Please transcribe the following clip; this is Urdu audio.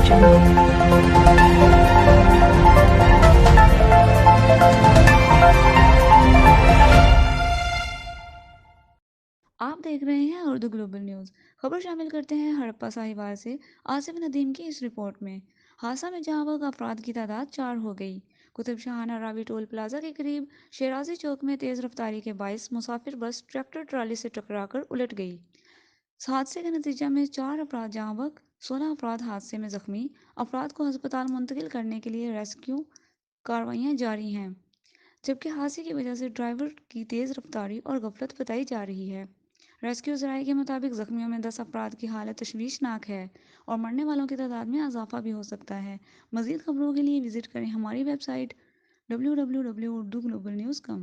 آپ دیکھ رہے ہیں اردو گلوبل نیوز۔ خبر شامل کرتے ہیں ہڑپا ساہیوال سے آصف ندیم کی اس رپورٹ میں۔ حادثہ میں جاں بحق افراد کی تعداد 4 ہو گئی۔ قطب شاہانہ راوی ٹول پلازا کے قریب شیرازی چوک میں تیز رفتاری کے باعث مسافر بس ٹریکٹر ٹرالی سے ٹکرا کر الٹ گئی۔ حادثے کے نتیجہ میں 4 افراد جاں بحق، 16 افراد حادثے میں زخمی۔ افراد کو ہسپتال منتقل کرنے کے لیے ریسکیو کارروائیاں جاری ہیں، جبکہ حادثے کی وجہ سے ڈرائیور کی تیز رفتاری اور غفلت بتائی جا رہی ہے۔ ریسکیو ذرائع کے مطابق زخمیوں میں 10 افراد کی حالت تشویشناک ہے اور مرنے والوں کی تعداد میں اضافہ بھی ہو سکتا ہے۔ مزید خبروں کے لیے وزٹ کریں ہماری ویب سائٹ www.urduglobal.news.com۔